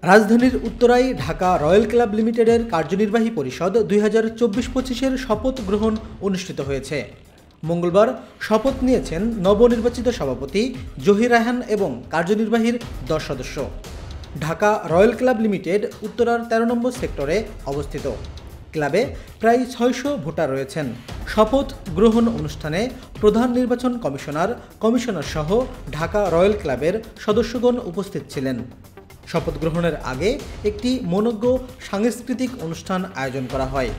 রাজধানীর উত্তরায় Dhaka royal club লিমিটেডের কার্যনির্বাহী পরিষদ 2024-25-এর শপথ গ্রহণ অনুষ্ঠিত হয়েছে। মঙ্গলবার শপথ নিয়েছেন নবনির্বাচিত সভাপতি জহির রায়হান এবং কার্যনির্বাহীর 10 সদস্য। ঢাকা রয়্যাল ক্লাব লিমিটেড উত্তরার 13 নম্বর সেক্টরে অবস্থিত। ক্লাবে প্রায় 600 ভোটার রয়েছেন। শপথ গ্রহণ অনুষ্ঠানে প্রধান নির্বাচন কমিশনার সহ ঢাকা রয়্যাল ক্লাবের সদস্যগণ উপস্থিত ছিলেন। শপথ গ্রহণের আগে একটি মনোজ্ঞ সাংস্কৃতিক অনুষ্ঠান আয়োজন করা হয়।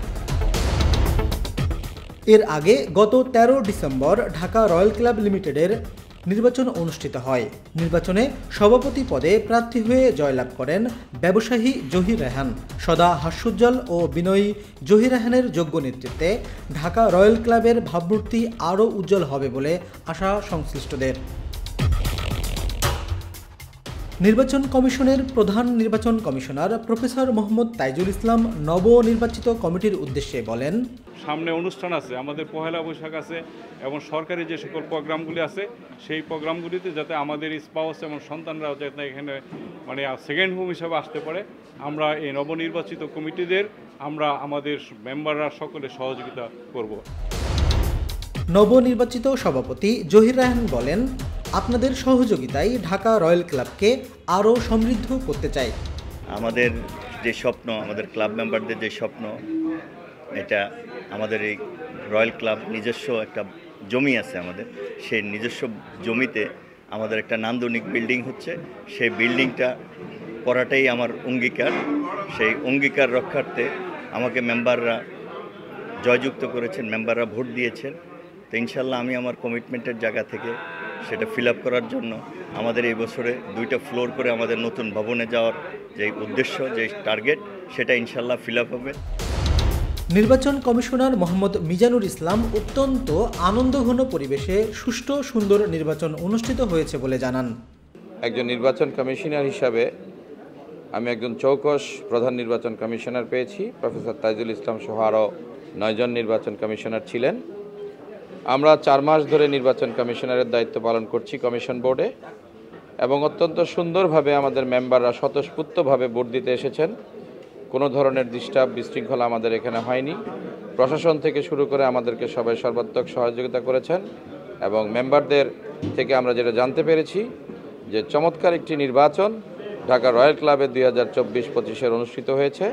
এর আগে গত 13 ডিসেম্বর ঢাকা রয়্যাল ক্লাব লিমিটেডের নির্বাচন অনুষ্ঠিত হয়। নির্বাচনে সভাপতি পদে প্রার্থী হয়ে জয়লাভ করেন ব্যবসায়ী জহির রায়হান। সদা হাস্যোজ্জ্বল ও বিনয়ী জহির রায়হানের যোগ্য নেতৃত্বে ঢাকা রয়্যাল ক্লাবের ভাবমূর্তি আরও উজ্জ্বল হবে বলে আশা সংশ্লিষ্টদের। নির্বাচন কমিশনের প্রধান নির্বাচন কমিশনার প্রফেসর মোহাম্মদ তাইজুল ইসলাম নবনির্বাচিত কমিটির উদ্দেশ্যে বলেন, সামনে অনুষ্ঠান আছে, আমাদের পহেলা বৈশাখ আছে এবং সরকারি যে সকল প্রোগ্রামগুলি আছে সেই প্রোগ্রামগুলিতে যাতে আমাদের স্পাউস এবং সন্তানরাও যাতে এখানে সেকেন্ড হোম হিসাবে আসতে পারে, আমরা এই নবনির্বাচিত কমিটিদের আমাদের মেম্বাররা সকলে সহযোগিতা করব। নবনির্বাচিত সভাপতি জহির রায়হান বলেন, আপনাদের সহযোগিতায় ঢাকা রয়্যাল ক্লাবকে আরও সমৃদ্ধ করতে চাই। আমাদের যে স্বপ্ন, আমাদের ক্লাব মেম্বারদের যে স্বপ্ন, এটা আমাদের এই রয়্যাল ক্লাব নিজস্ব একটা জমি আছে আমাদের, সেই নিজস্ব জমিতে আমাদের একটা নান্দনিক বিল্ডিং হচ্ছে। সেই বিল্ডিংটা করাটাই আমার অঙ্গীকার। সেই অঙ্গীকার রক্ষার্থে আমাকে মেম্বাররা জয়যুক্ত করেছেন, মেম্বাররা ভোট দিয়েছেন। তো ইনশাল্লাহ আমি আমার কমিটমেন্টের জায়গা থেকে সেটা ফিল আপ করার জন্য আমাদের এই বছরে 2টা ফ্লোর করে আমাদের নতুন ভবনে যাওয়ার যে উদ্দেশ্য, যে টার্গেট, সেটা ইনশাল্লাহ ফিল আপ হবে। নির্বাচন কমিশনার মোহাম্মদ মিজানুর ইসলাম অত্যন্ত আনন্দঘন পরিবেশে সুষ্ঠু সুন্দর নির্বাচন অনুষ্ঠিত হয়েছে বলে জানান। একজন নির্বাচন কমিশনার হিসাবে আমি একজন চৌকস প্রধান নির্বাচন কমিশনার পেয়েছি। প্রফেসর তাইজুল ইসলাম সহ আরও 9 জন নির্বাচন কমিশনার ছিলেন। আমরা 4 মাস ধরে নির্বাচন কমিশনারের দায়িত্ব পালন করছি কমিশন বোর্ডে, এবং অত্যন্ত সুন্দরভাবে আমাদের মেম্বাররা স্বতঃস্ফূর্তভাবে ভোট দিতে এসেছেন। কোনো ধরনের বিশৃঙ্খলা আমাদের এখানে হয়নি। প্রশাসন থেকে শুরু করে আমাদেরকে সবাই সর্বাত্মক সহযোগিতা করেছেন, এবং মেম্বারদের থেকে আমরা যেটা জানতে পেরেছি যে চমৎকার একটি নির্বাচন ঢাকা রয়্যাল ক্লাবে 2024-25-এর অনুষ্ঠিত হয়েছে।